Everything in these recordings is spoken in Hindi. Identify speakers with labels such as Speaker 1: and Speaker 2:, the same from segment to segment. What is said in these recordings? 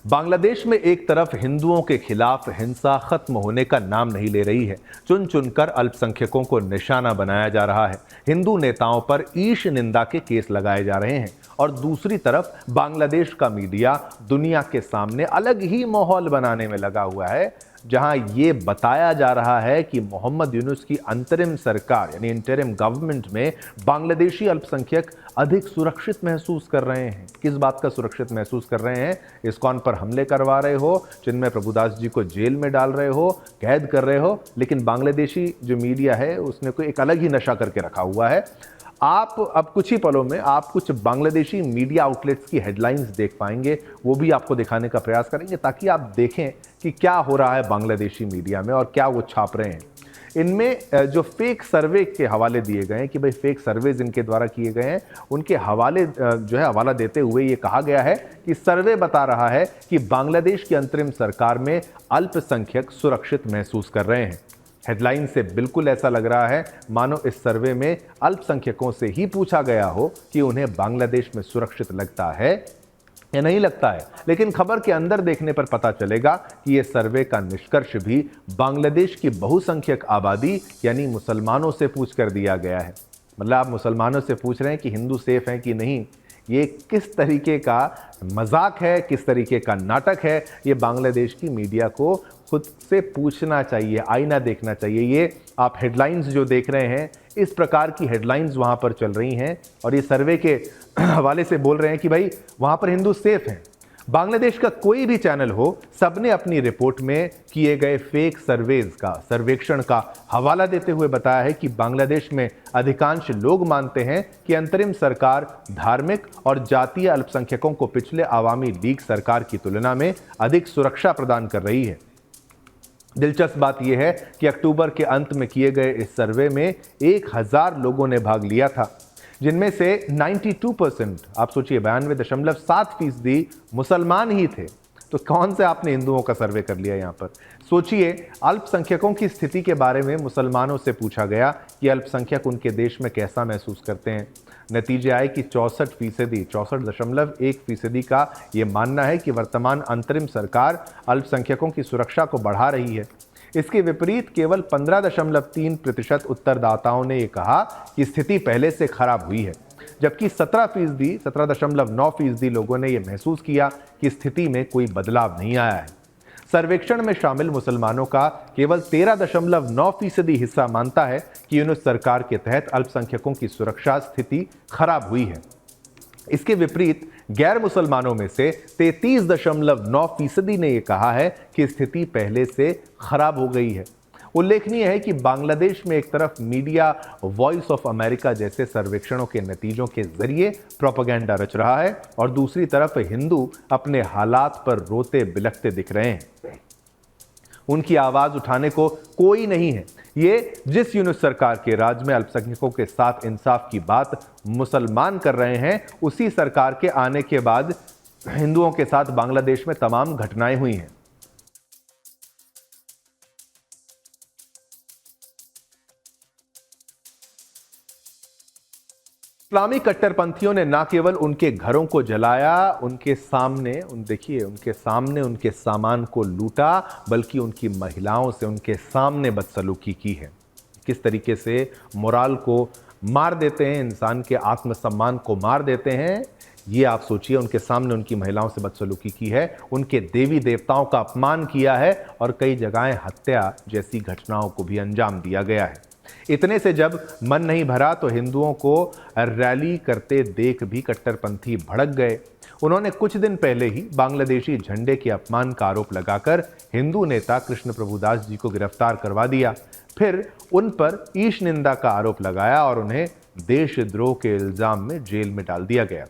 Speaker 1: बांग्लादेश में एक तरफ हिंदुओं के खिलाफ हिंसा खत्म होने का नाम नहीं ले रही है। चुन चुनकर अल्पसंख्यकों को निशाना बनाया जा रहा है। हिंदू नेताओं पर ईश निंदा के केस लगाए जा रहे हैं और दूसरी तरफ बांग्लादेश का मीडिया दुनिया के सामने अलग ही माहौल बनाने में लगा हुआ है, जहां ये बताया जा रहा है कि मोहम्मद यूनुस की अंतरिम सरकार यानी इंटरिम गवर्नमेंट में बांग्लादेशी अल्पसंख्यक अधिक सुरक्षित महसूस कर रहे हैं। किस बात का सुरक्षित महसूस कर रहे हैं? इस्कॉन पर हमले करवा रहे हो, चिन्मय प्रभुदास जी को जेल में डाल रहे हो, कैद कर रहे हो, लेकिन बांग्लादेशी जो मीडिया है उसने कोई एक अलग ही नशा करके रखा हुआ है। आप अब कुछ ही पलों में आप कुछ बांग्लादेशी मीडिया आउटलेट्स की हेडलाइंस देख पाएंगे, वो भी आपको दिखाने का प्रयास करेंगे ताकि आप देखें कि क्या हो रहा है बांग्लादेशी मीडिया में और क्या वो छाप रहे हैं। इनमें जो फेक सर्वे के हवाले दिए गए हैं कि भाई फेक सर्वेज इनके द्वारा किए गए हैं, उनके हवाले जो है हवाला देते हुए ये कहा गया है कि सर्वे बता रहा है कि बांग्लादेश की अंतरिम सरकार में अल्पसंख्यक सुरक्षित महसूस कर रहे हैं। हेडलाइन से बिल्कुल ऐसा लग रहा है मानो इस सर्वे में अल्पसंख्यकों से ही पूछा गया हो कि उन्हें बांग्लादेश में सुरक्षित लगता है या नहीं लगता है। लेकिन खबर के अंदर देखने पर पता चलेगा कि यह सर्वे का निष्कर्ष भी बांग्लादेश की बहुसंख्यक आबादी यानी मुसलमानों से पूछ कर दिया गया है। मतलब आप मुसलमानों से पूछ रहे हैं कि हिंदू सेफ हैं कि नहीं। ये किस तरीके का मजाक है, किस तरीके का नाटक है, ये बांग्लादेश की मीडिया को खुद से पूछना चाहिए, आईना देखना चाहिए। ये आप हेडलाइंस जो देख रहे हैं, इस प्रकार की हेडलाइंस वहाँ पर चल रही हैं और ये सर्वे के हवाले से बोल रहे हैं कि भाई वहाँ पर हिंदू सेफ हैं। बांग्लादेश का कोई भी चैनल हो, सबने अपनी रिपोर्ट में किए गए फेक सर्वेज का, सर्वेक्षण का हवाला देते हुए बताया है कि बांग्लादेश में अधिकांश लोग मानते हैं कि अंतरिम सरकार धार्मिक और जातीय अल्पसंख्यकों को पिछले आवामी लीग सरकार की तुलना में अधिक सुरक्षा प्रदान कर रही है। दिलचस्प बात यह है कि अक्टूबर के अंत में किए गए इस सर्वे में 1000 लोगों ने भाग लिया था, जिनमें से 92%, आप सोचिए 92.7% मुसलमान ही थे। तो कौन से आपने हिंदुओं का सर्वे कर लिया यहाँ पर? सोचिए, अल्पसंख्यकों की स्थिति के बारे में मुसलमानों से पूछा गया कि अल्पसंख्यक उनके देश में कैसा महसूस करते हैं। नतीजे आए कि 64.1% का ये मानना है कि वर्तमान अंतरिम सरकार अल्पसंख्यकों की सुरक्षा को बढ़ा रही है। इसके विपरीत केवल 15.3% उत्तरदाताओं ने यह कहा कि स्थिति पहले से खराब हुई है, जबकि 17.9% लोगों ने यह महसूस किया कि स्थिति में कोई बदलाव नहीं आया है। सर्वेक्षण में शामिल मुसलमानों का केवल 13.9% हिस्सा मानता है कि यूनुस सरकार के तहत अल्पसंख्यकों की सुरक्षा स्थिति खराब हुई है। इसके विपरीत गैर मुसलमानों में से 33.9% ने यह कहा है कि स्थिति पहले से खराब हो गई है। उल्लेखनीय है कि बांग्लादेश में एक तरफ मीडिया वॉइस ऑफ अमेरिका जैसे सर्वेक्षणों के नतीजों के जरिए प्रोपेगेंडा रच रहा है और दूसरी तरफ हिंदू अपने हालात पर रोते बिलखते दिख रहे हैं। उनकी आवाज उठाने को कोई नहीं है। ये जिस यूनुस सरकार के राज में अल्पसंख्यकों के साथ इंसाफ की बात मुसलमान कर रहे हैं, उसी सरकार के आने के बाद हिंदुओं के साथ बांग्लादेश में तमाम घटनाएं हुई हैं। इस्लामी कट्टरपंथियों ने न केवल उनके घरों को जलाया, उनके सामने उनके सामान को लूटा, बल्कि उनकी महिलाओं से उनके सामने बदसलूकी की है। किस तरीके से मोराल को मार देते हैं, इंसान के आत्मसम्मान को मार देते हैं, ये आप सोचिए। उनके सामने उनकी महिलाओं से बदसलूकी की है, उनके देवी देवताओं का अपमान किया है और कई जगहें हत्या जैसी घटनाओं को भी अंजाम दिया गया है। इतने से जब मन नहीं भरा तो हिंदुओं को रैली करते देख भी कट्टरपंथी भड़क गए। उन्होंने कुछ दिन पहले ही बांग्लादेशी झंडे के अपमान का आरोप लगाकर हिंदू नेता कृष्ण प्रभुदास जी को गिरफ्तार करवा दिया। फिर उन पर ईश निंदा का आरोप लगाया और उन्हें देशद्रोह के इल्जाम में जेल में डाल दिया गया।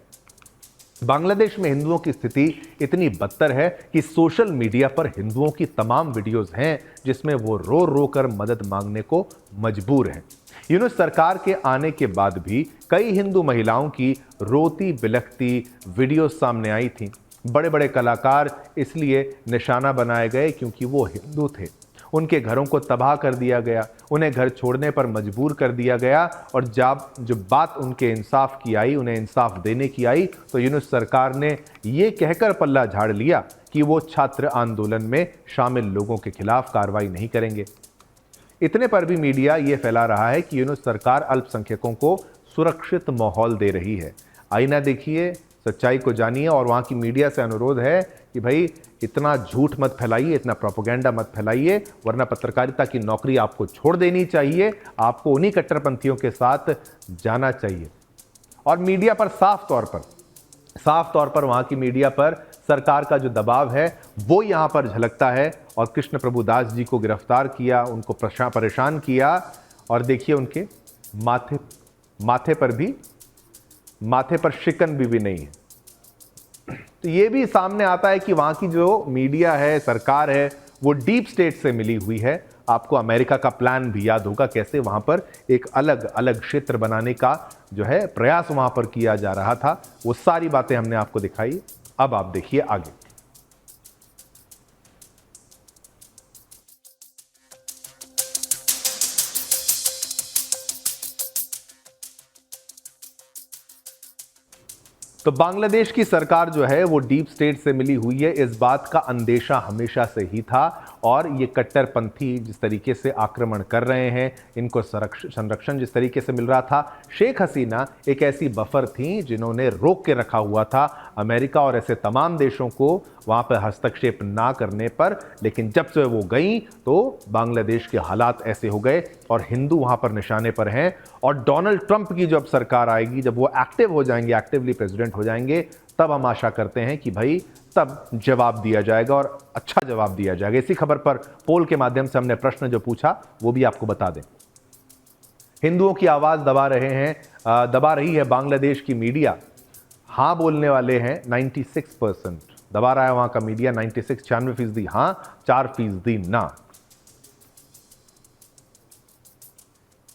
Speaker 1: बांग्लादेश में हिंदुओं की स्थिति इतनी बदतर है कि सोशल मीडिया पर हिंदुओं की तमाम वीडियोस हैं जिसमें वो रो रो कर मदद मांगने को मजबूर हैं। यूनुस सरकार के आने के बाद भी कई हिंदू महिलाओं की रोती बिलखती वीडियोस सामने आई थीं। बड़े बड़े कलाकार इसलिए निशाना बनाए गए क्योंकि वो हिंदू थे। उनके घरों को तबाह कर दिया गया, उन्हें घर छोड़ने पर मजबूर कर दिया गया और जब बात उनके इंसाफ की आई, उन्हें इंसाफ देने की आई, तो यूनुस सरकार ने ये कहकर पल्ला झाड़ लिया कि वो छात्र आंदोलन में शामिल लोगों के खिलाफ कार्रवाई नहीं करेंगे। इतने पर भी मीडिया ये फैला रहा है कि यूनुस सरकार अल्पसंख्यकों को सुरक्षित माहौल दे रही है। आईना देखिए, सच्चाई को जानिए और वहाँ की मीडिया से अनुरोध है कि भाई इतना झूठ मत फैलाइए, इतना प्रोपेगेंडा मत फैलाइए, वरना पत्रकारिता की नौकरी आपको छोड़ देनी चाहिए, आपको उन्हीं कट्टरपंथियों के साथ जाना चाहिए। और मीडिया पर साफ तौर पर वहाँ की मीडिया पर सरकार का जो दबाव है वो यहाँ पर झलकता है। और कृष्ण प्रभु दास जी को गिरफ्तार किया, उनको परेशान किया, और देखिए उनके माथे पर शिकन भी नहीं है। तो ये भी सामने आता है कि वहाँ की जो मीडिया है, सरकार है, वो डीप स्टेट से मिली हुई है। आपको अमेरिका का प्लान भी याद होगा, कैसे वहाँ पर एक अलग अलग क्षेत्र बनाने का जो है प्रयास वहाँ पर किया जा रहा था। वो सारी बातें हमने आपको दिखाई। अब आप देखिए आगे। तो बांग्लादेश की सरकार जो है वो डीप स्टेट से मिली हुई है, इस बात का अंदेशा हमेशा से ही था। और ये कट्टरपंथी जिस तरीके से आक्रमण कर रहे हैं, इनको संरक्षण जिस तरीके से मिल रहा था, शेख हसीना एक ऐसी बफर थी जिन्होंने रोक के रखा हुआ था अमेरिका और ऐसे तमाम देशों को वहाँ पर हस्तक्षेप ना करने पर। लेकिन जब से वो गई तो बांग्लादेश के हालात ऐसे हो गए और हिंदू वहाँ पर निशाने पर हैं। और डोनाल्ड ट्रंप की जब सरकार आएगी, जब वो एक्टिव हो जाएंगे, एक्टिवली प्रेसिडेंट हो जाएंगे, तब हम आशा करते हैं कि भाई तब जवाब दिया जाएगा और अच्छा जवाब दिया जाएगा। इसी खबर पर पोल के माध्यम से हमने प्रश्न जो पूछा वो भी आपको बता दें। हिंदुओं की आवाज दबा रही है बांग्लादेश की मीडिया। हाँ बोलने वाले हैं 96% दबा रहा है वहां का मीडिया, 96 96% हाँ, 4% ना।